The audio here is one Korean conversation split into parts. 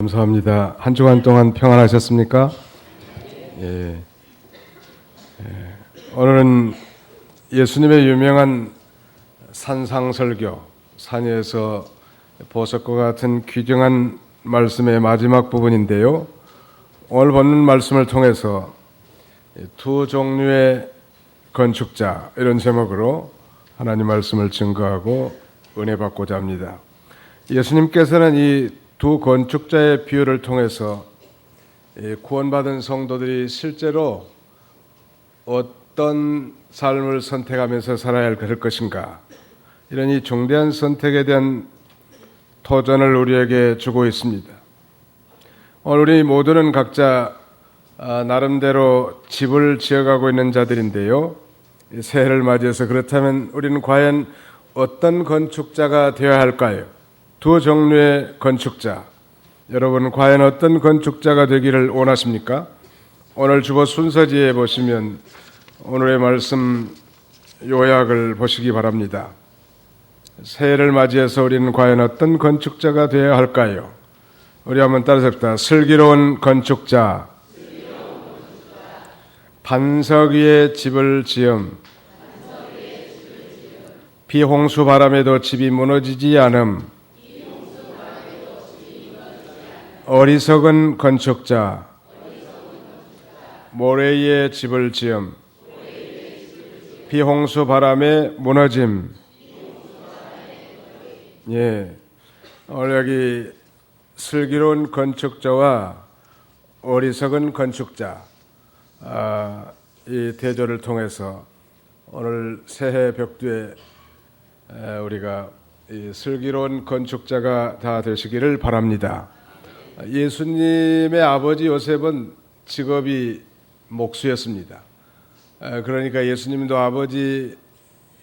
감사합니다. 한 주간 동안 평안하셨습니까? 예. 오늘은 예수님의 유명한 산상설교, 산에서 보석과 같은 귀중한 말씀의 마지막 부분인데요. 오늘 본문 말씀을 통해서 두 종류의 건축자, 이런 제목으로 하나님 말씀을 증거하고 은혜 받고자 합니다. 예수님께서는 이 두 건축자의 비유를 통해서 구원받은 성도들이 실제로 어떤 삶을 선택하면서 살아야 할 것인가, 이런 이 중대한 선택에 대한 도전을 우리에게 주고 있습니다. 오늘 우리 모두는 각자 나름대로 집을 지어가고 있는 자들인데요. 새해를 맞이해서 그렇다면 우리는 과연 어떤 건축자가 되어야 할까요? 두 종류의 건축자, 여러분 과연 어떤 건축자가 되기를 원하십니까? 오늘 주보 순서지에 보시면 오늘의 말씀 요약을 보시기 바랍니다. 새해를 맞이해서 우리는 과연 어떤 건축자가 되어야 할까요? 우리 한번 따라서 봅시다. 슬기로운 건축자, 반석 위에 집을 지음, 비홍수 바람에도 집이 무너지지 않음, 어리석은 건축자, 모래 위에 집을 지음, 비홍수 바람에 무너짐. 예, 오늘 여기 슬기로운 건축자와 어리석은 건축자, 이 대조를 통해서 오늘 새해 벽두에 우리가 이 슬기로운 건축자가 다 되시기를 바랍니다. 예수님의 아버지 요셉은 직업이 목수였습니다. 그러니까 예수님도 아버지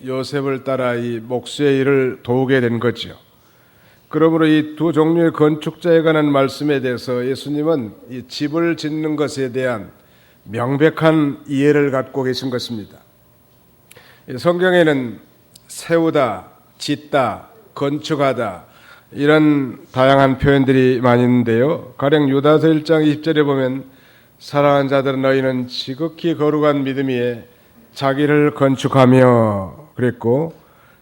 요셉을 따라 이 목수의 일을 도우게 된 거죠. 그러므로 이 두 종류의 건축자에 관한 말씀에 대해서 예수님은 이 집을 짓는 것에 대한 명백한 이해를 갖고 계신 것입니다. 성경에는 세우다, 짓다, 건축하다, 이런 다양한 표현들이 많이 있는데요. 가령 유다서 1장 20절에 보면 사랑하는 자들은 너희는 지극히 거룩한 믿음 위에 자기를 건축하며 그랬고,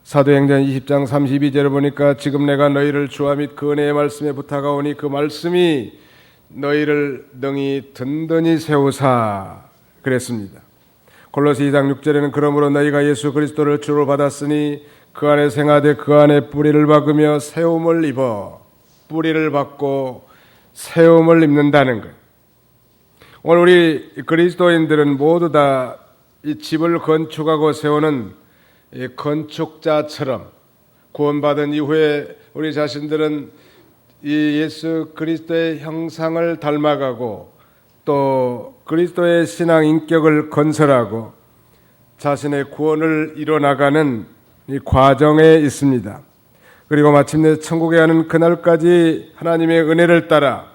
사도행전 20장 32절에 보니까 지금 내가 너희를 주와 및 그 은혜의 말씀에 부탁하오니 그 말씀이 너희를 능히 든든히 세우사 그랬습니다. 골로새 2장 6절에는 그러므로 너희가 예수 그리스도를 주로 받았으니 그 안에 생하되 그 안에 뿌리를 박으며 세움을 입어, 뿌리를 박고 세움을 입는다는 것. 오늘 우리 그리스도인들은 모두 다 이 집을 건축하고 세우는 이 건축자처럼 구원받은 이후에 우리 자신들은 이 예수 그리스도의 형상을 닮아가고 또 그리스도의 신앙 인격을 건설하고 자신의 구원을 이뤄나가는 이 과정에 있습니다. 그리고 마침내 천국에 가는 그날까지 하나님의 은혜를 따라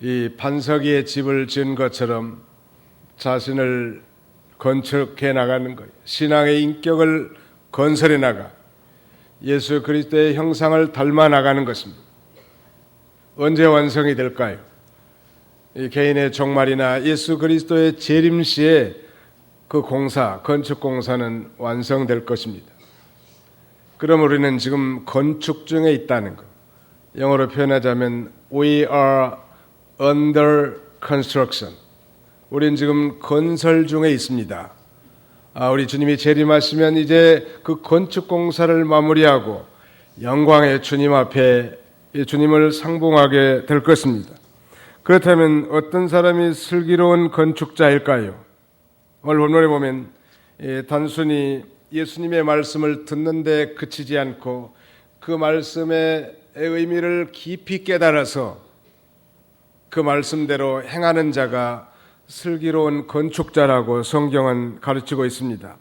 이 반석 위에 집을 지은 것처럼 자신을 건축해 나가는 거예요. 신앙의 인격을 건설해 나가 예수 그리스도의 형상을 닮아 나가는 것입니다. 언제 완성이 될까요? 이 개인의 종말이나 예수 그리스도의 재림 시에 그 공사, 건축 공사는 완성될 것입니다. 그럼 우리는 지금 건축 중에 있다는 것. 영어로 표현하자면 We are under construction. 우린 지금 건설 중에 있습니다. 우리 주님이 재림하시면 이제 그 건축 공사를 마무리하고 영광의 주님 앞에 주님을 상봉하게 될 것입니다. 그렇다면 어떤 사람이 슬기로운 건축자일까요? 오늘 본문에 보면 단순히 예수님의 말씀을 듣는데 그치지 않고 그 말씀의 의미를 깊이 깨달아서 그 말씀대로 행하는 자가 슬기로운 건축자라고 성경은 가르치고 있습니다.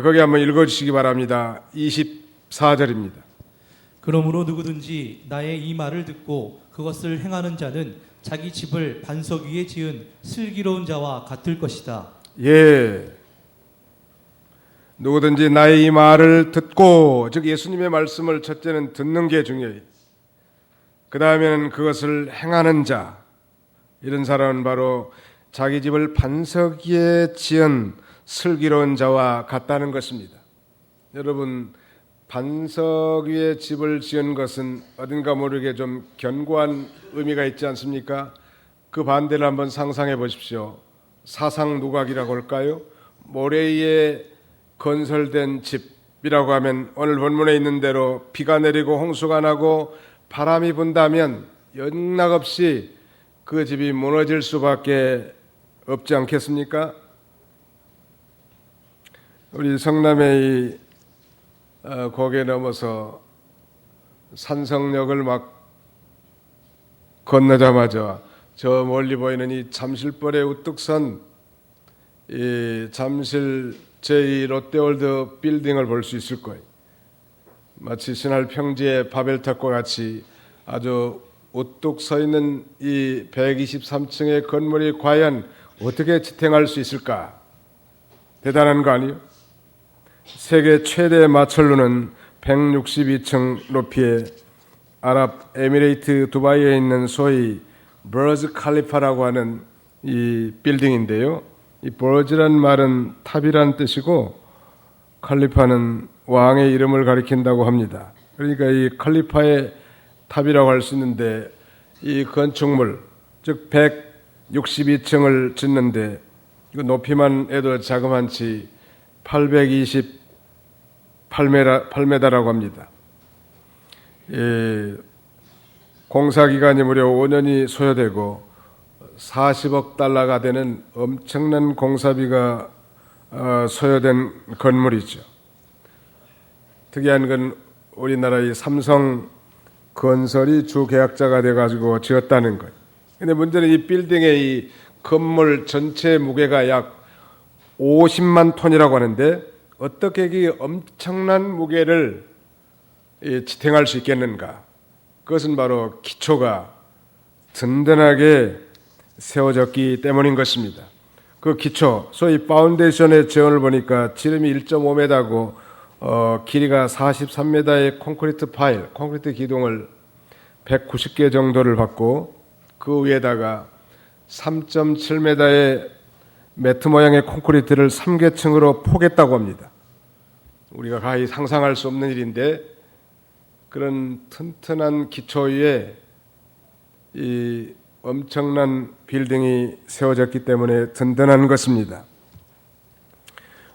거기 한번 읽어주시기 바랍니다. 24절입니다. 그러므로 누구든지 나의 이 말을 듣고 그것을 행하는 자는 자기 집을 반석 위에 지은 슬기로운 자와 같을 것이다. 예, 누구든지 나의 이 말을 듣고, 즉 예수님의 말씀을 첫째는 듣는 게 중요해요. 그 다음에는 그것을 행하는 자. 이런 사람은 바로 자기 집을 반석 위에 지은 슬기로운 자와 같다는 것입니다. 여러분, 반석 위에 집을 지은 것은 어딘가 모르게 좀 견고한 의미가 있지 않습니까? 그 반대를 한번 상상해 보십시오. 사상 누각이라고 할까요? 모래 위에 건설된 집이라고 하면 오늘 본문에 있는 대로 비가 내리고 홍수가 나고 바람이 분다면 영락없이 그 집이 무너질 수밖에 없지 않겠습니까? 우리 성남의 고개 넘어서 산성역을 막 건너자마자 저 멀리 보이는 이 잠실벌에 우뚝 선 이 잠실 제2 롯데월드 빌딩을 볼 수 있을 거예요. 마치 신할 평지의 바벨탑과 같이 아주 우뚝 서 있는 이 123층의 건물이 과연 어떻게 지탱할 수 있을까? 대단한 거 아니에요? 세계 최대 마철루는 162층 높이의 아랍에미레이트 두바이에 있는 소위 버즈 칼리파라고 하는 이 빌딩인데요. 이 버즈란 말은 탑이란 뜻이고 칼리파는 왕의 이름을 가리킨다고 합니다. 그러니까 이 칼리파의 탑이라고 할 수 있는데 이 건축물, 즉 162층을 짓는데 이거 높이만 해도 자그만치 828m라고 합니다. 공사 기간이 무려 5년이 소요되고 40억 달러가 되는 엄청난 공사비가 소요된 건물이죠. 특이한 건 우리나라의 삼성 건설이 주 계약자가 돼가지고 지었다는 거예요. 근데 문제는 이 빌딩의 이 건물 전체 무게가 약 50만 톤이라고 하는데 어떻게 이 엄청난 무게를 지탱할 수 있겠는가? 그것은 바로 기초가 든든하게 세워졌기 때문인 것입니다. 그 기초, 소위 파운데이션의 재원을 보니까 지름이 1.5m고 길이가 43m의 콘크리트 파일, 콘크리트 기둥을 190개 정도를 받고 그 위에다가 3.7m의 매트 모양의 콘크리트를 3개층으로 포겠다고 합니다. 우리가 가히 상상할 수 없는 일인데 그런 튼튼한 기초 위에 이 엄청난 빌딩이 세워졌기 때문에 든든한 것입니다.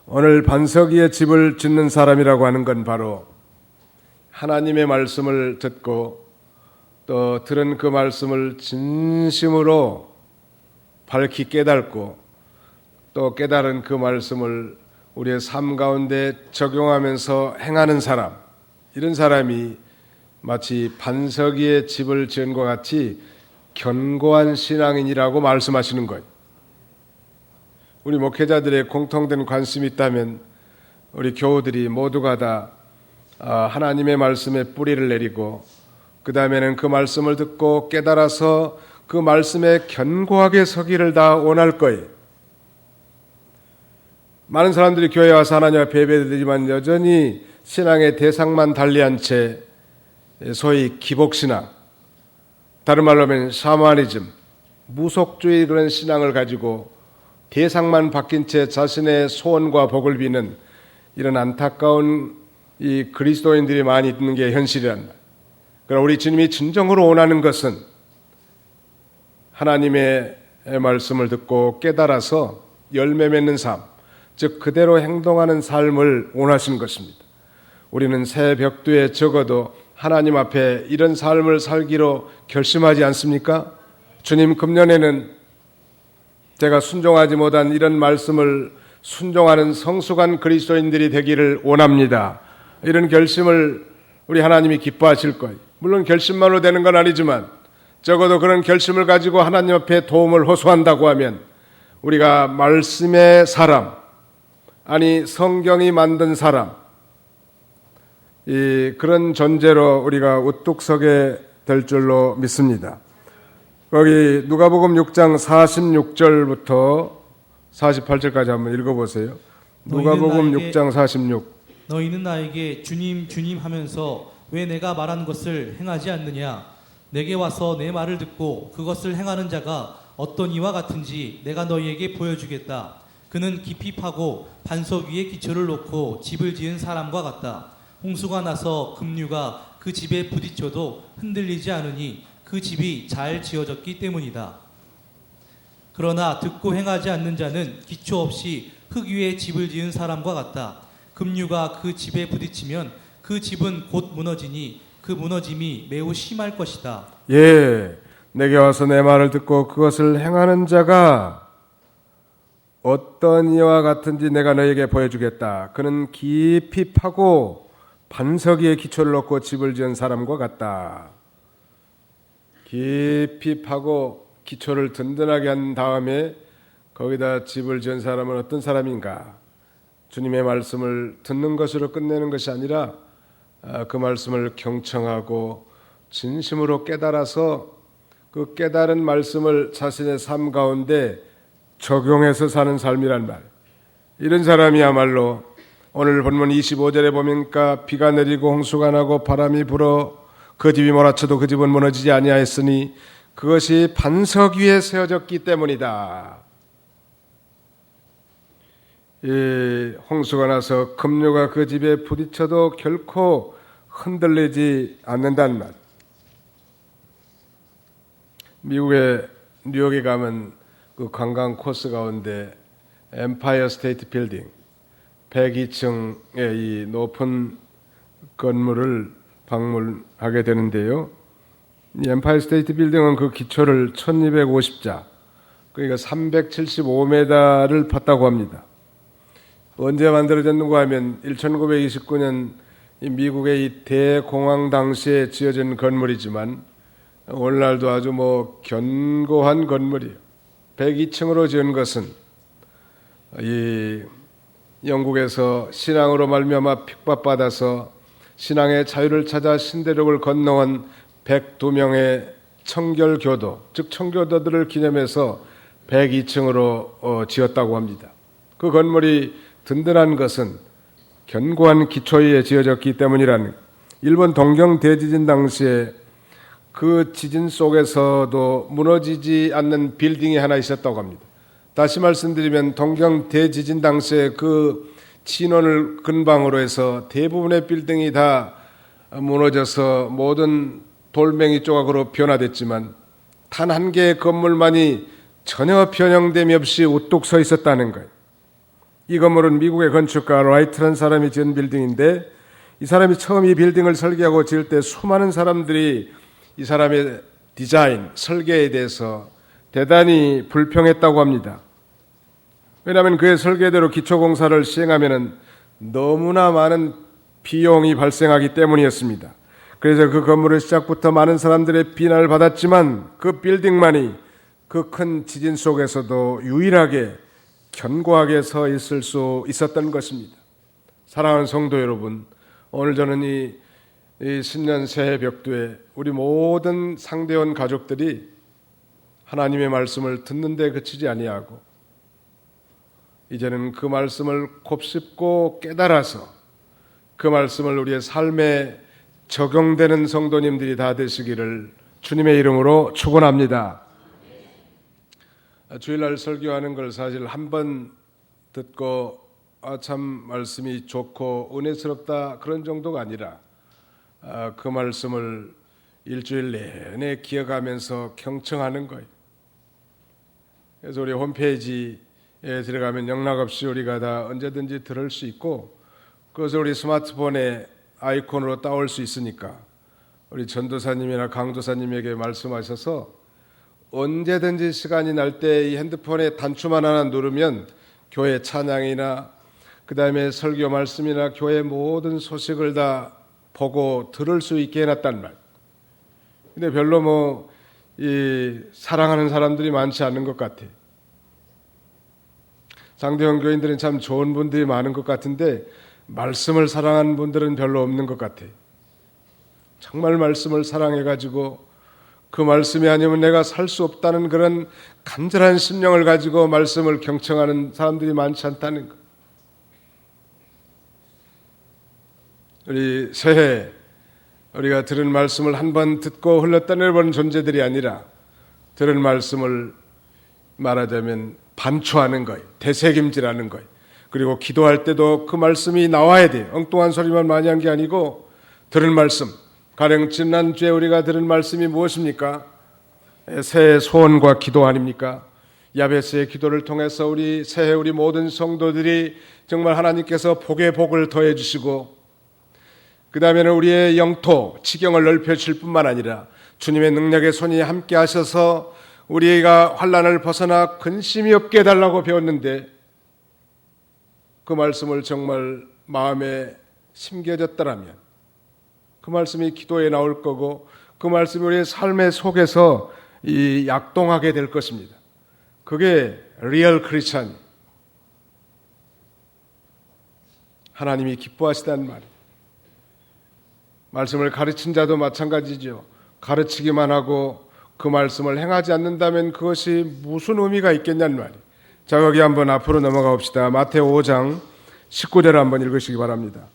오늘 반석 위에 집을 짓는 사람이라고 하는 건 바로 하나님의 말씀을 듣고 또 들은 그 말씀을 진심으로 밝히 깨닫고 또 깨달은 그 말씀을 우리의 삶 가운데 적용하면서 행하는 사람, 이런 사람이 마치 반석 위에 집을 지은 것 같이 견고한 신앙인이라고 말씀하시는 거예요. 우리 목회자들의 공통된 관심이 있다면 우리 교우들이 모두가 다 하나님의 말씀에 뿌리를 내리고 그 다음에는 그 말씀을 듣고 깨달아서 그 말씀에 견고하게 서기를 다 원할 거예요. 많은 사람들이 교회에 와서 하나님 앞에 예배드리지만 여전히 신앙의 대상만 달리한 채 소위 기복신앙, 다른 말로 하면 샤머니즘, 무속주의 그런 신앙을 가지고 대상만 바뀐 채 자신의 소원과 복을 비는 이런 안타까운 이 그리스도인들이 많이 있는 게 현실이란 말. 그러나 우리 주님이 진정으로 원하는 것은 하나님의 말씀을 듣고 깨달아서 열매 맺는 삶, 즉 그대로 행동하는 삶을 원하시는 것입니다. 우리는 새 벽두에 적어도 하나님 앞에 이런 삶을 살기로 결심하지 않습니까? 주님, 금년에는 제가 순종하지 못한 이런 말씀을 순종하는 성숙한 그리스도인들이 되기를 원합니다. 이런 결심을 우리 하나님이 기뻐하실 거예요. 물론 결심만으로 되는 건 아니지만 적어도 그런 결심을 가지고 하나님 앞에 도움을 호소한다고 하면 우리가 말씀의 사람, 아니 성경이 만든 사람, 그런 존재로 우리가 우뚝 서게 될 줄로 믿습니다. 거기 누가복음 6장 46절부터 48절까지 한번 읽어보세요. 누가복음 6장 46. 너희는 나에게 주님 주님 하면서 왜 내가 말한 것을 행하지 않느냐? 내게 와서 내 말을 듣고 그것을 행하는 자가 어떤 이와 같은지 내가 너희에게 보여주겠다. 그는 깊이 파고 반석 위에 기초를 놓고 집을 지은 사람과 같다. 홍수가 나서 급류가 그 집에 부딪혀도 흔들리지 않으니 그 집이 잘 지어졌기 때문이다. 그러나 듣고 행하지 않는 자는 기초 없이 흙 위에 집을 지은 사람과 같다. 급류가 그 집에 부딪히면 그 집은 곧 무너지니 그 무너짐이 매우 심할 것이다. 예, 내게 와서 내 말을 듣고 그것을 행하는 자가 어떤 이와 같은지 내가 너에게 보여주겠다. 그는 깊이 파고 반석 위에 기초를 놓고 집을 지은 사람과 같다. 깊이 파고 기초를 든든하게 한 다음에 거기다 집을 지은 사람은 어떤 사람인가? 주님의 말씀을 듣는 것으로 끝내는 것이 아니라 그 말씀을 경청하고 진심으로 깨달아서 그 깨달은 말씀을 자신의 삶 가운데 적용해서 사는 삶이란 말. 이런 사람이야말로 오늘 본문 25절에 보니까 비가 내리고 홍수가 나고 바람이 불어 그 집이 몰아쳐도 그 집은 무너지지 아니하였으니 그것이 반석 위에 세워졌기 때문이다. 이 홍수가 나서 급류가 그 집에 부딪혀도 결코 흔들리지 않는다는 말. 미국의 뉴욕에 가면 그 관광 코스 가운데 엠파이어 스테이트 빌딩 102층의 이 높은 건물을 방문하게 되는데요. 이 엠파이어 스테이트 빌딩은 그 기초를 1250자, 그러니까 375m를 팠다고 합니다. 언제 만들어졌는가 하면 1929년 미국의 이 대공황 당시에 지어진 건물이지만 오늘날도 아주 견고한 건물이에요. 102층으로 지은 것은 이 영국에서 신앙으로 말미암아 핍박받아서 신앙의 자유를 찾아 신대륙을 건너온 102명의 청결교도, 즉 청교도들을 기념해서 102층으로 지었다고 합니다. 그 건물이 든든한 것은 견고한 기초에 지어졌기 때문이라는, 일본 동경 대지진 당시에 그 지진 속에서도 무너지지 않는 빌딩이 하나 있었다고 합니다. 다시 말씀드리면 동경 대지진 당시에 그 진원을 근방으로 해서 대부분의 빌딩이 다 무너져서 모든 돌멩이 조각으로 변화됐지만 단 한 개의 건물만이 전혀 변형됨이 없이 우뚝 서 있었다는 거예요. 이 건물은 미국의 건축가 라이트라는 사람이 지은 빌딩인데, 이 사람이 처음 이 빌딩을 설계하고 지을 때 수많은 사람들이 이 사람의 디자인, 설계에 대해서 대단히 불평했다고 합니다. 왜냐하면 그의 설계대로 기초공사를 시행하면 너무나 많은 비용이 발생하기 때문이었습니다. 그래서 그 건물은 시작부터 많은 사람들의 비난을 받았지만 그 빌딩만이 그 큰 지진 속에서도 유일하게 견고하게 서 있을 수 있었던 것입니다. 사랑하는 성도 여러분, 오늘 저는 이 신년 새해 벽두에 우리 모든 상대원 가족들이 하나님의 말씀을 듣는데 그치지 아니하고 이제는 그 말씀을 곱씹고 깨달아서 그 말씀을 우리의 삶에 적용되는 성도님들이 다 되시기를 주님의 이름으로 축원합니다. 주일날 설교하는 걸 사실 한 번 듣고 참 말씀이 좋고 은혜스럽다 그런 정도가 아니라 그 말씀을 일주일 내내 기억하면서 경청하는 거예요. 그래서 우리 홈페이지에 들어가면 영락없이 우리가 다 언제든지 들을 수 있고 그것을 우리 스마트폰에 아이콘으로 따올 수 있으니까 우리 전도사님이나 강도사님에게 말씀하셔서 언제든지 시간이 날 때 이 핸드폰에 단추만 하나 누르면 교회 찬양이나 그 다음에 설교 말씀이나 교회 모든 소식을 다 보고 들을 수 있게 해놨단 말. 근데 별로 사랑하는 사람들이 많지 않은 것 같아. 상대형 교인들은 참 좋은 분들이 많은 것 같은데 말씀을 사랑하는 분들은 별로 없는 것 같아. 정말 말씀을 사랑해가지고 그 말씀이 아니면 내가 살 수 없다는 그런 간절한 심령을 가지고 말씀을 경청하는 사람들이 많지 않다는 것. 우리 새해 우리가 들은 말씀을 한 번 듣고 흘러떠내버리는 존재들이 아니라 들은 말씀을 말하자면 반추하는 거예요. 되새김질하는 거예요. 그리고 기도할 때도 그 말씀이 나와야 돼요. 엉뚱한 소리만 많이 한 게 아니고 들은 말씀, 가령 지난주에 우리가 들은 말씀이 무엇입니까? 새해 소원과 기도 아닙니까? 야베스의 기도를 통해서 우리 새해 우리 모든 성도들이 정말 하나님께서 복의 복을 더해 주시고 그 다음에는 우리의 영토, 지경을 넓혀주실 뿐만 아니라 주님의 능력의 손이 함께 하셔서 우리가 환난을 벗어나 근심이 없게 해달라고 배웠는데 그 말씀을 정말 마음에 심겨졌더라면 그 말씀이 기도에 나올 거고 그 말씀이 우리의 삶의 속에서 약동하게 될 것입니다. 그게 리얼 크리스찬, 하나님이 기뻐하시다는 말이에요. 말씀을 가르친 자도 마찬가지죠. 가르치기만 하고 그 말씀을 행하지 않는다면 그것이 무슨 의미가 있겠냐는 말이에요. 자, 거기 한번 앞으로 넘어가 봅시다. 마태오 5장 19절을 한번 읽으시기 바랍니다.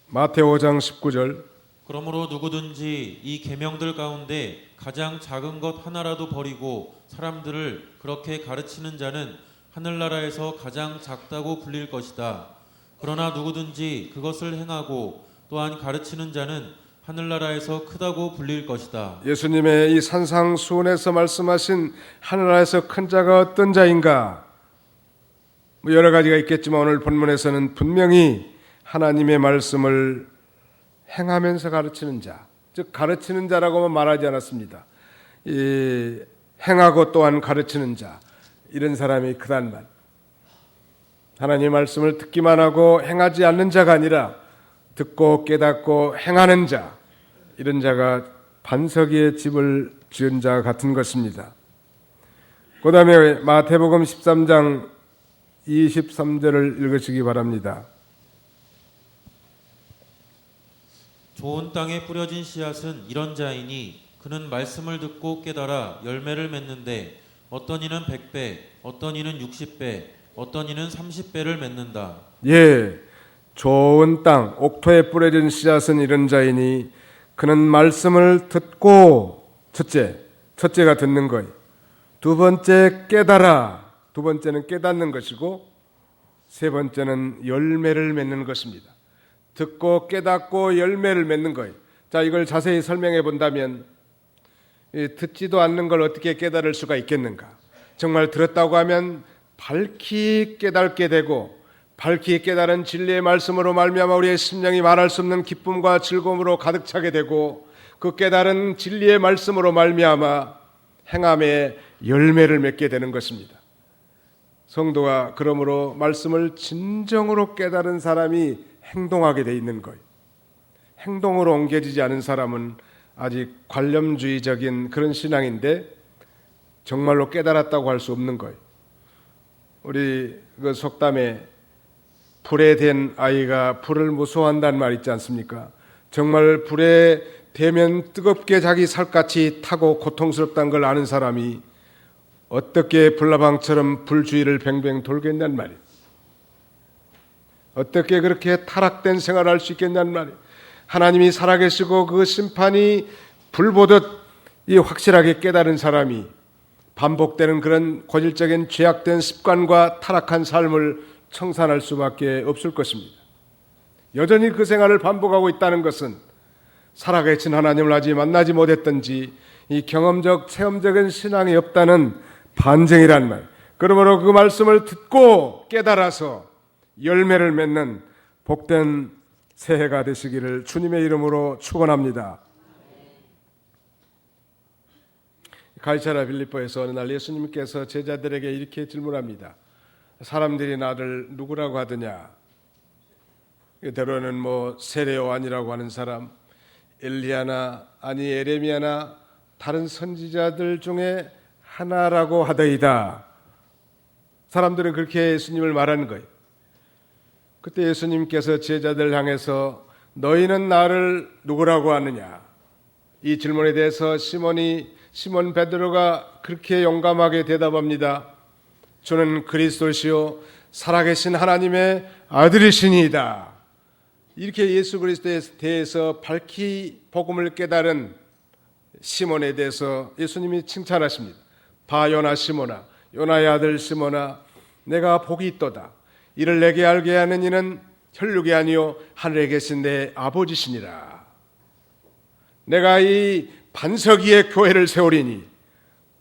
마태오 5장 19절. 그러므로 누구든지 이 계명들 가운데 가장 작은 것 하나라도 버리고 사람들을 그렇게 가르치는 자는 하늘나라에서 가장 작다고 불릴 것이다. 그러나 누구든지 그것을 행하고 또한 가르치는 자는 하늘나라에서 크다고 불릴 것이다. 예수님의 이 산상수훈에서 말씀하신 하늘나라에서 큰 자가 어떤 자인가? 여러 가지가 있겠지만 오늘 본문에서는 분명히 하나님의 말씀을 행하면서 가르치는 자, 즉 가르치는 자라고만 말하지 않았습니다. 행하고 또한 가르치는 자, 이런 사람이 크단 말. 하나님의 말씀을 듣기만 하고 행하지 않는 자가 아니라 듣고 깨닫고 행하는 자, 이런 자가 반석 위에 집을 지은 자 같은 것입니다. 그 다음에 마태복음 13장 23절을 읽으시기 바랍니다. 좋은 땅에 뿌려진 씨앗은 이런 자이니 그는 말씀을 듣고 깨달아 열매를 맺는데 어떤 이는 100배, 어떤 이는 60배, 어떤 이는 30배를 맺는다. 예, 좋은 땅, 옥토에 뿌려진 씨앗은 이런 자이니 그는 말씀을 듣고 첫째가 듣는 거예요. 두 번째 깨달아, 두 번째는 깨닫는 것이고 세 번째는 열매를 맺는 것입니다. 듣고 깨닫고 열매를 맺는 거예요. 자, 이걸 자세히 설명해 본다면 듣지도 않는 걸 어떻게 깨달을 수가 있겠는가? 정말 들었다고 하면 밝히 깨닫게 되고 밝히 깨달은 진리의 말씀으로 말미암아 우리의 심령이 말할 수 없는 기쁨과 즐거움으로 가득 차게 되고 그 깨달은 진리의 말씀으로 말미암아 행함의 열매를 맺게 되는 것입니다. 성도가 그러므로 말씀을 진정으로 깨달은 사람이 행동하게 돼 있는 거예요. 행동으로 옮겨지지 않은 사람은 아직 관념주의적인 그런 신앙인데 정말로 깨달았다고 할 수 없는 거예요. 우리 그 속담에 불에 댄 아이가 불을 무서워한다는 말 있지 않습니까? 정말 불에 대면 뜨겁게 자기 살갗이 타고 고통스럽다는 걸 아는 사람이 어떻게 불나방처럼 불주위를 뱅뱅 돌겠냐는 말이에요. 어떻게 그렇게 타락된 생활을 할 수 있겠냐는 말이에요. 하나님이 살아계시고 그 심판이 불보듯 이 확실하게 깨달은 사람이 반복되는 그런 고질적인 죄악된 습관과 타락한 삶을 청산할 수밖에 없을 것입니다. 여전히 그 생활을 반복하고 있다는 것은 살아계신 하나님을 아직 만나지 못했던지 이 경험적, 체험적인 신앙이 없다는 반증이란 말. 그러므로 그 말씀을 듣고 깨달아서 열매를 맺는 복된 새해가 되시기를 주님의 이름으로 축원합니다. 가이사랴 빌립보에서 어느 날 예수님께서 제자들에게 이렇게 질문합니다. 사람들이 나를 누구라고 하더냐? 때로는 세례 요한이라고 하는 사람, 엘리야나 아니 에레미야나 다른 선지자들 중에 하나라고 하더이다. 사람들은 그렇게 예수님을 말하는 거예요. 그때 예수님께서 제자들 향해서 너희는 나를 누구라고 하느냐? 이 질문에 대해서 시몬 베드로가 그렇게 용감하게 대답합니다. 주는 그리스도시요 살아계신 하나님의 아들이시니이다. 이렇게 예수 그리스도에 대해서 밝히 복음을 깨달은 시몬에 대해서 예수님이 칭찬하십니다. 봐 요나 시몬아, 요나의 아들 시몬아, 내가 복이 있도다. 이를 내게 알게 하는 이는 혈육이 아니요 하늘에 계신 내 아버지시니라. 내가 이 반석 위에 교회를 세우리니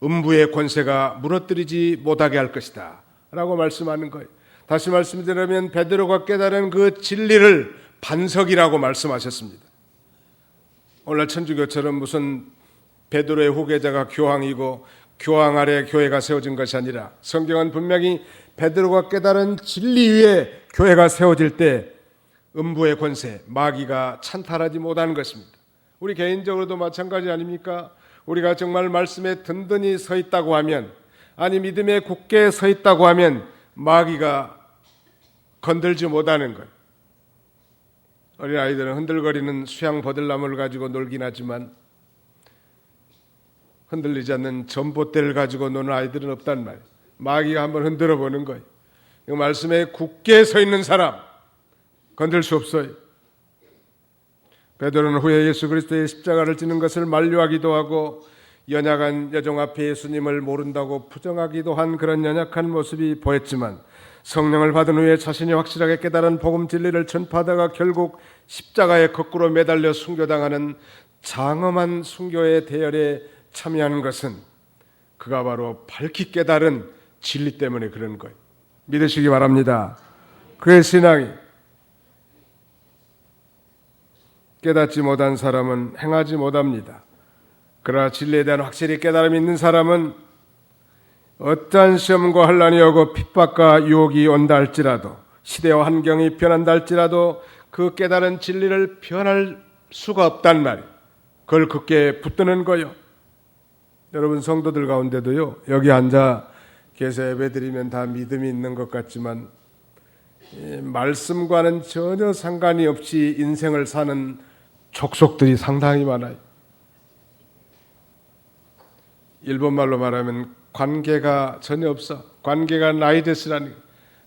음부의 권세가 무너뜨리지 못하게 할 것이다 라고 말씀하는 거예요. 다시 말씀드리면 베드로가 깨달은 그 진리를 반석이라고 말씀하셨습니다. 오늘날 천주교처럼 무슨 베드로의 후계자가 교황이고 교황 아래 교회가 세워진 것이 아니라 성경은 분명히 베드로가 깨달은 진리 위에 교회가 세워질 때 음부의 권세, 마귀가 찬탈하지 못하는 것입니다. 우리 개인적으로도 마찬가지 아닙니까? 우리가 정말 말씀에 든든히 서 있다고 하면, 아니 믿음에 굳게 서 있다고 하면 마귀가 건들지 못하는 것. 어린아이들은 흔들거리는 수양 버들나무를 가지고 놀긴 하지만 흔들리지 않는 전봇대를 가지고 노는 아이들은 없단 말이에요. 마귀가 한번 흔들어 보는 거예요. 이 말씀에 굳게 서 있는 사람 건들 수 없어요. 베드로는 후에 예수 그리스도의 십자가를 지는 것을 만류하기도 하고 연약한 여종 앞에 예수님을 모른다고 부정하기도 한 그런 연약한 모습이 보였지만 성령을 받은 후에 자신이 확실하게 깨달은 복음 진리를 전파하다가 결국 십자가에 거꾸로 매달려 순교당하는 장엄한 순교의 대열에 참여하는 것은 그가 바로 밝히 깨달은 진리 때문에 그런 거예요. 믿으시기 바랍니다. 그의 신앙이 깨닫지 못한 사람은 행하지 못합니다. 그러나 진리에 대한 확실히 깨달음이 있는 사람은 어떠한 시험과 환난이 오고 핍박과 유혹이 온다 할지라도 시대와 환경이 변한다 할지라도 그 깨달은 진리를 변할 수가 없단 말이에요. 그걸 굳게 붙드는 거예요. 여러분 성도들 가운데도요, 여기 앉아 계속 예배드리면 다 믿음이 있는 것 같지만 말씀과는 전혀 상관이 없이 인생을 사는 족속들이 상당히 많아요. 일본말로 말하면 관계가 전혀 없어. 관계가 나이데스라는,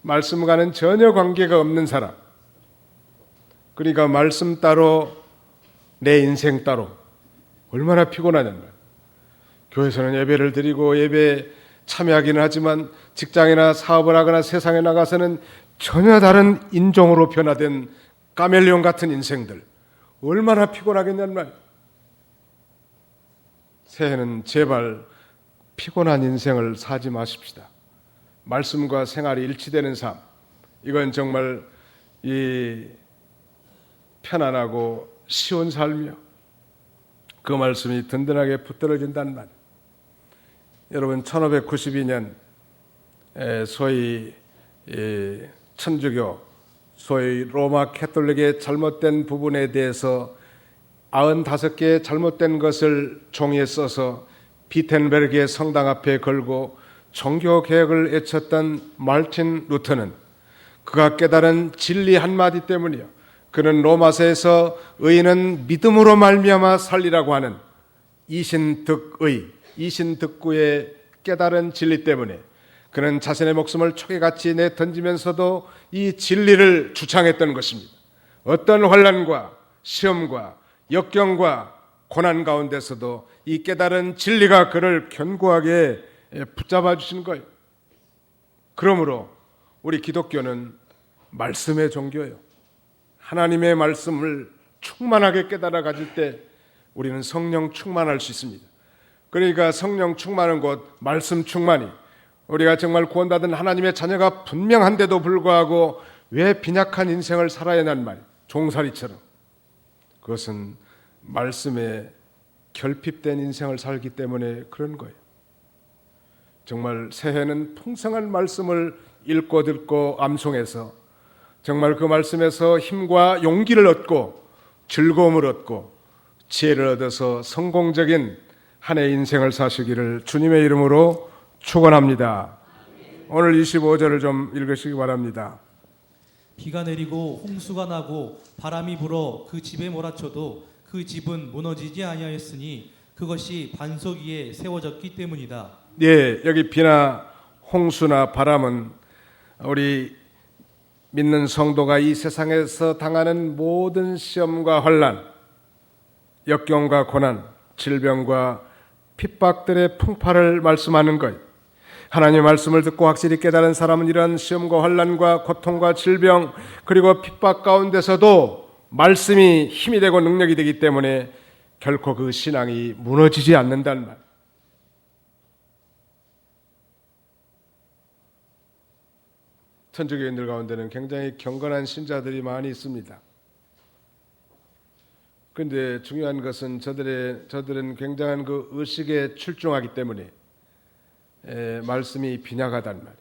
말씀과는 전혀 관계가 없는 사람. 그러니까 말씀 따로 내 인생 따로 얼마나 피곤하냐는 말이에요. 교회에서는 예배를 드리고 예배에 참여하기는 하지만 직장이나 사업을 하거나 세상에 나가서는 전혀 다른 인종으로 변화된 카멜레온 같은 인생들 얼마나 피곤하겠냐는 말이에요. 새해는 제발 피곤한 인생을 사지 마십시다. 말씀과 생활이 일치되는 삶, 이건 정말 이 편안하고 쉬운 삶이요, 그 말씀이 든든하게 붙들어진다는 말. 여러분 1592년 소위 천주교, 소위 로마 캐톨릭의 잘못된 부분에 대해서 95개의 잘못된 것을 종이에 써서 비텐베르크의 성당 앞에 걸고 종교개혁을 외쳤던 마르틴 루터는 그가 깨달은 진리 한마디 때문이요, 그는 로마서에서 의인은 믿음으로 말미암아 살리라고 하는 이신득의, 이신득구의 깨달은 진리 때문에 그는 자신의 목숨을 촉에같이 내던지면서도 이 진리를 주창했던 것입니다. 어떤 환난과 시험과 역경과 고난 가운데서도 이 깨달은 진리가 그를 견고하게 붙잡아 주신 거예요. 그러므로 우리 기독교는 말씀의 종교예요. 하나님의 말씀을 충만하게 깨달아 가질 때 우리는 성령 충만할 수 있습니다. 그러니까 성령 충만은 곧 말씀 충만이, 우리가 정말 구원받은 하나님의 자녀가 분명한데도 불구하고 왜 빈약한 인생을 살아야 하는 말, 종살이처럼, 그것은 말씀에 결핍된 인생을 살기 때문에 그런 거예요. 정말 새해는 풍성한 말씀을 읽고 듣고 암송해서 정말 그 말씀에서 힘과 용기를 얻고 즐거움을 얻고 지혜를 얻어서 성공적인 한 해 인생을 사시기를 주님의 이름으로 축원합니다. 오늘 25절을 좀 읽으시기 바랍니다. 비가 내리고 홍수가 나고 바람이 불어 그 집에 몰아쳐도 그 집은 무너지지 아니하였으니 그것이 반석 위에 세워졌기 때문이다. 예, 여기 비나 홍수나 바람은 우리 믿는 성도가 이 세상에서 당하는 모든 시험과 환난, 역경과 고난, 질병과 핍박들의 풍파를 말씀하는 것. 하나님의 말씀을 듣고 확실히 깨달은 사람은 이러한 시험과 환난과 고통과 질병 그리고 핍박 가운데서도 말씀이 힘이 되고 능력이 되기 때문에 결코 그 신앙이 무너지지 않는다는 말. 천주교인들 가운데는 굉장히 경건한 신자들이 많이 있습니다. 그런데 중요한 것은 저들은 굉장한 그 의식에 출중하기 때문에 말씀이 빈약하단 말.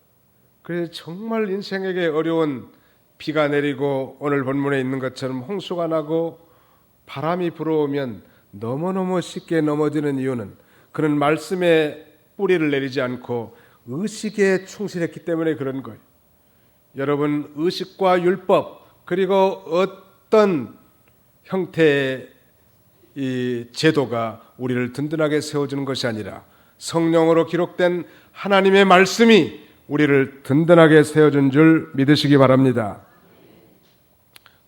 그래서 정말 인생에게 어려운 비가 내리고 오늘 본문에 있는 것처럼 홍수가 나고 바람이 불어오면 너무너무 쉽게 넘어지는 이유는 그는 말씀에 뿌리를 내리지 않고 의식에 충실했기 때문에 그런 거예요. 여러분, 의식과 율법 그리고 어떤 형태의 이 제도가 우리를 든든하게 세워주는 것이 아니라 성령으로 기록된 하나님의 말씀이 우리를 든든하게 세워준 줄 믿으시기 바랍니다.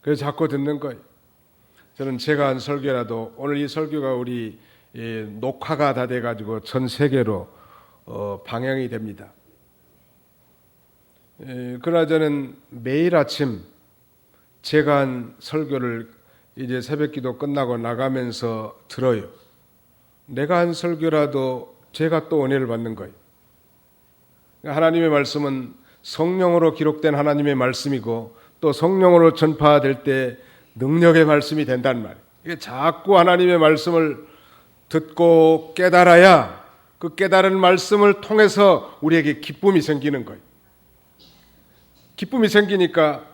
그래서 자꾸 듣는 거예요. 저는 제가 한 설교라도 오늘 이 설교가 우리 녹화가 다 돼가지고 전 세계로 방영이 됩니다. 그러나 저는 매일 아침 제가 한 설교를 이제 새벽기도 끝나고 나가면서 들어요. 내가 한 설교라도 제가 또 은혜를 받는 거예요. 하나님의 말씀은 성령으로 기록된 하나님의 말씀이고 또 성령으로 전파될 때 능력의 말씀이 된단 말이에요. 이게 자꾸 하나님의 말씀을 듣고 깨달아야 그 깨달은 말씀을 통해서 우리에게 기쁨이 생기는 거예요. 기쁨이 생기니까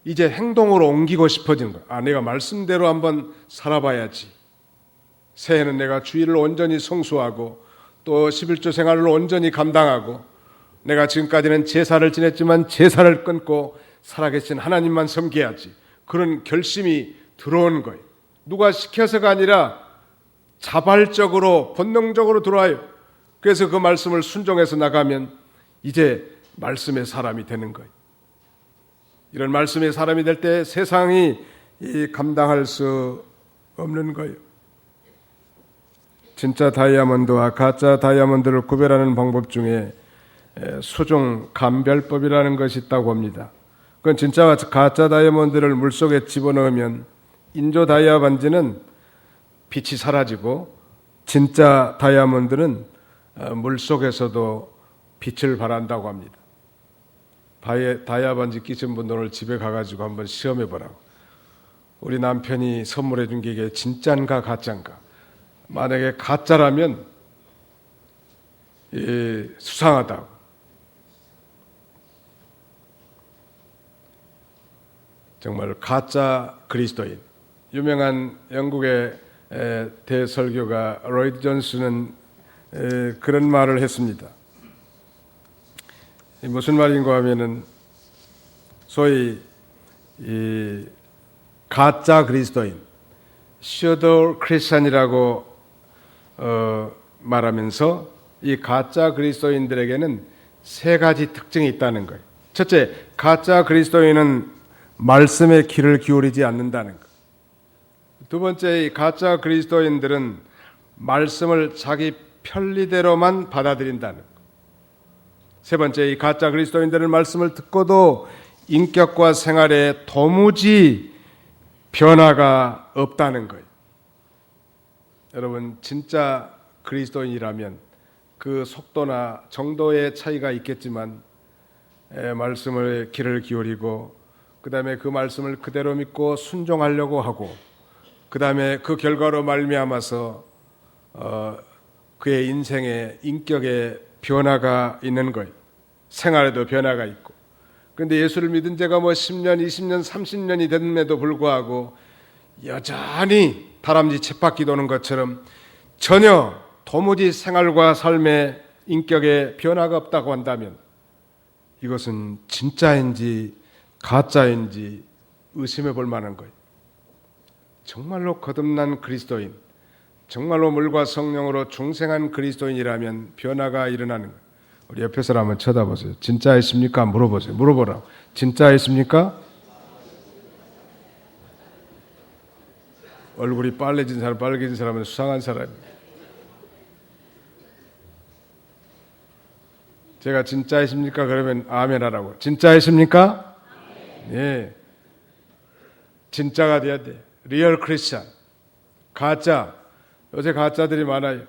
이제 행동으로 옮기고 싶어지는 거예요. 아, 내가 말씀대로 한번 살아봐야지. 새해는 내가 주일을 온전히 성수하고 또 11조 생활을 온전히 감당하고 내가 지금까지는 제사를 지냈지만 제사를 끊고 살아계신 하나님만 섬겨야지. 그런 결심이 들어오는 거예요. 누가 시켜서가 아니라 자발적으로 본능적으로 들어와요. 그래서 그 말씀을 순종해서 나가면 이제 말씀의 사람이 되는 거예요. 이런 말씀의 사람이 될 때 세상이 감당할 수 없는 거예요. 진짜 다이아몬드와 가짜 다이아몬드를 구별하는 방법 중에 수중 감별법이라는 것이 있다고 합니다. 그건 진짜 가짜 다이아몬드를 물속에 집어넣으면 인조 다이아 반지는 빛이 사라지고 진짜 다이아몬드는 물속에서도 빛을 발한다고 합니다. 다이아 반지 끼신 분들 오늘 집에 가가지고 한번 시험해 보라고. 우리 남편이 선물해 준 게 이게 진짠가 가짠가. 만약에 가짜라면 수상하다고. 정말 가짜 그리스도인. 유명한 영국의 대설교가 로이드 존스는 그런 말을 했습니다. 무슨 말인가 하면은 소위 이 가짜 그리스도인, 셔도 크리스찬이라고 말하면서 이 가짜 그리스도인들에게는 세 가지 특징이 있다는 거예요. 첫째, 가짜 그리스도인은 말씀에 귀를 기울이지 않는다는 것. 두 번째, 이 가짜 그리스도인들은 말씀을 자기 편리대로만 받아들인다는 것. 세 번째, 이 가짜 그리스도인들은 말씀을 듣고도 인격과 생활에 도무지 변화가 없다는 거예요. 여러분, 진짜 그리스도인이라면 그 속도나 정도의 차이가 있겠지만 말씀을 귀를 기울이고 그 다음에 그 말씀을 그대로 믿고 순종하려고 하고 그 다음에 그 결과로 말미암아서 그의 인생에 인격에 변화가 있는 거예요. 생활에도 변화가 있고. 그런데 예수를 믿은 지가 10년, 20년, 30년이 됐음에도 불구하고 여전히 다람쥐 쳇바퀴 도는 것처럼 전혀 도무지 생활과 삶의 인격에 변화가 없다고 한다면 이것은 진짜인지 가짜인지 의심해 볼 만한 거예요. 정말로 거듭난 그리스도인, 정말로 물과 성령으로 중생한 그리스도인이라면 변화가 일어나는 거예요. 우리 옆에 사람 한번 쳐다보세요. 진짜이십니까? 물어보세요. 물어보라고. 진짜이십니까? 얼굴이 빨개진 사람은 수상한 사람이에요. 제가 진짜이십니까? 그러면 아멘 하라고. 진짜이십니까? 예. 진짜가 돼야 돼. 리얼 크리스찬. 가짜. 요새 가짜들이 많아요.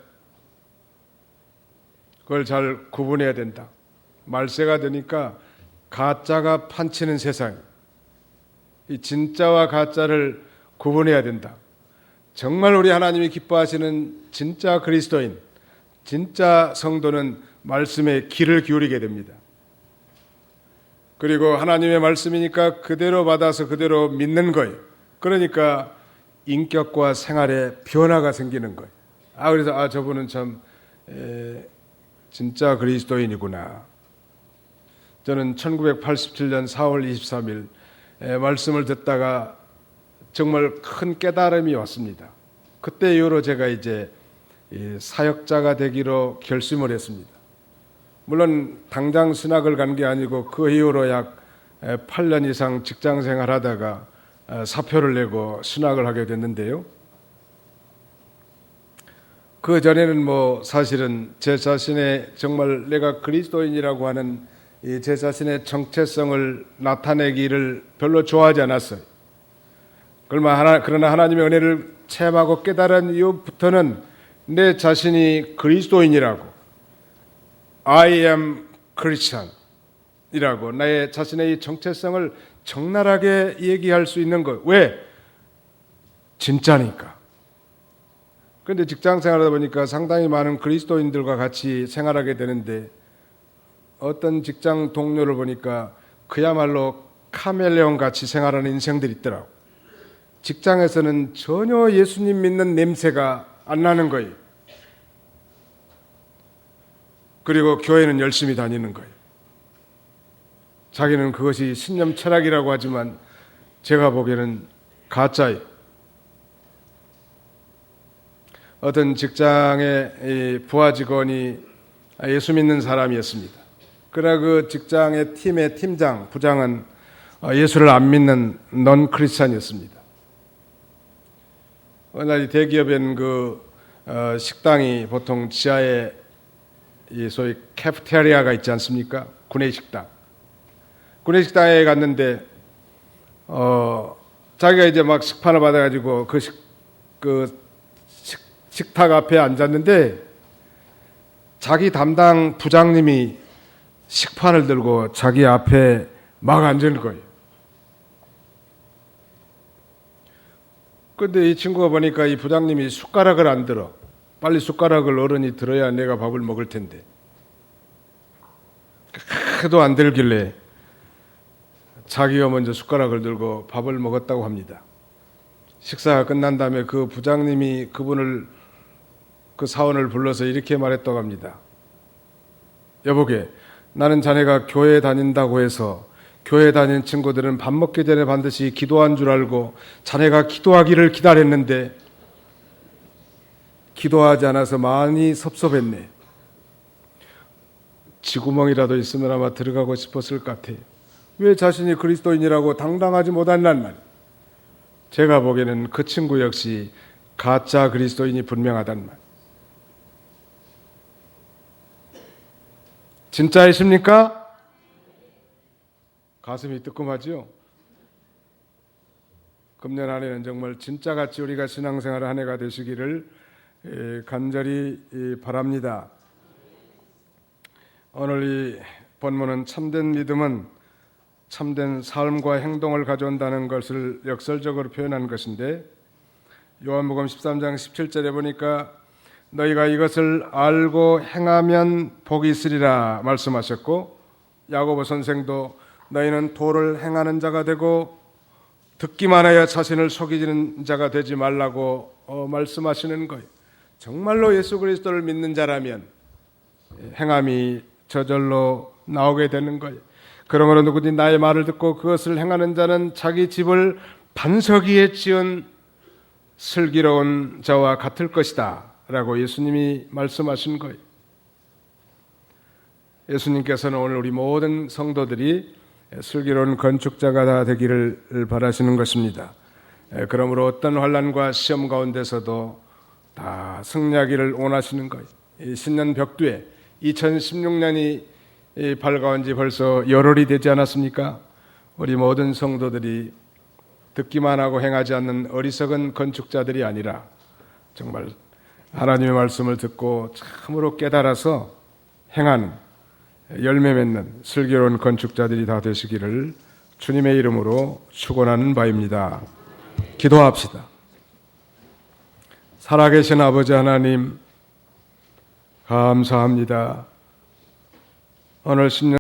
그걸 잘 구분해야 된다. 말세가 되니까 가짜가 판치는 세상. 이 진짜와 가짜를 구분해야 된다. 정말 우리 하나님이 기뻐하시는 진짜 그리스도인, 진짜 성도는 말씀에 귀를 기울이게 됩니다. 그리고 하나님의 말씀이니까 그대로 받아서 그대로 믿는 거예요. 그러니까 인격과 생활에 변화가 생기는 거예요. 그래서 저분은 참 진짜 그리스도인이구나. 저는 1987년 4월 23일 말씀을 듣다가 정말 큰 깨달음이 왔습니다. 그때 이후로 제가 이제 사역자가 되기로 결심을 했습니다. 물론 당장 신학을 간 게 아니고 그 이후로 약 8년 이상 직장 생활하다가 사표를 내고 신학을 하게 됐는데요. 그 전에는 사실은 제 자신의 정말 내가 그리스도인이라고 하는 제 자신의 정체성을 나타내기를 별로 좋아하지 않았어요. 그러나 하나님의 은혜를 체험하고 깨달은 이후부터는 내 자신이 그리스도인이라고, I am Christian 이라고 나의 자신의 이 정체성을 적나라하게 얘기할 수 있는 것. 왜? 진짜니까. 그런데 직장 생활하다 보니까 상당히 많은 그리스도인들과 같이 생활하게 되는데 어떤 직장 동료를 보니까 그야말로 카멜레온 같이 생활하는 인생들이 있더라고. 직장에서는 전혀 예수님 믿는 냄새가 안 나는 거예요. 그리고 교회는 열심히 다니는 거예요. 자기는 그것이 신념 철학이라고 하지만 제가 보기에는 가짜예요. 어떤 직장의 부하 직원이 예수 믿는 사람이었습니다. 그러나 그 직장의 팀의 팀장, 부장은 예수를 안 믿는 넌 크리스찬이었습니다. 어느 날 이 대기업엔 식당이 보통 지하에 소위 캐프테리아가 있지 않습니까? 구내식당. 구내식당에 갔는데 자기가 이제 막 식판을 받아가지고 식탁 앞에 앉았는데 자기 담당 부장님이 식판을 들고 자기 앞에 막 앉은 거예요. 그런데 이 친구가 보니까 이 부장님이 숟가락을 안 들어. 빨리 숟가락을 어른이 들어야 내가 밥을 먹을 텐데. 그래도 안 들길래 자기가 먼저 숟가락을 들고 밥을 먹었다고 합니다. 식사가 끝난 다음에 그 부장님이 그 사원을 불러서 이렇게 말했다고 합니다. 여보게, 나는 자네가 교회 다닌다고 해서 교회 다니는 친구들은 밥 먹기 전에 반드시 기도한 줄 알고 자네가 기도하기를 기다렸는데 기도하지 않아서 많이 섭섭했네. 쥐구멍이라도 있으면 아마 들어가고 싶었을 것 같아요. 왜 자신이 그리스도인이라고 당당하지 못한단 말이에요. 제가 보기에는 그 친구 역시 가짜 그리스도인이 분명하단 말이에요. 진짜이십니까? 가슴이 뜨끔하죠? 금년 한 해는 정말 진짜같이 우리가 신앙생활을 한 해가 되시기를 간절히 바랍니다. 오늘 이 본문은 참된 믿음은 참된 삶과 행동을 가져온다는 것을 역설적으로 표현한 것인데 요한복음 13장 17절에 보니까 너희가 이것을 알고 행하면 복이 있으리라 말씀하셨고 야고보 선생도 너희는 도를 행하는 자가 되고 듣기만 하여 자신을 속이는 자가 되지 말라고 말씀하시는 거예요. 정말로 예수 그리스도를 믿는 자라면 행함이 저절로 나오게 되는 거예요. 그러므로 누구든지 나의 말을 듣고 그것을 행하는 자는 자기 집을 반석 위에 지은 슬기로운 자와 같을 것이다 라고 예수님이 말씀하신 거예요. 예수님께서는 오늘 우리 모든 성도들이 슬기로운 건축자가 다 되기를 바라시는 것입니다. 그러므로 어떤 환난과 시험 가운데서도 다 승리하기를 원하시는 거예요. 이 신년 벽두에 2016년이 밝아온 지 벌써 열흘이 되지 않았습니까? 우리 모든 성도들이 듣기만 하고 행하지 않는 어리석은 건축자들이 아니라 정말 하나님의 말씀을 듣고 참으로 깨달아서 행하는 열매 맺는 슬기로운 건축자들이 다 되시기를 주님의 이름으로 축원하는 바입니다. 기도합시다. 살아계신 아버지 하나님 감사합니다. 오늘 신년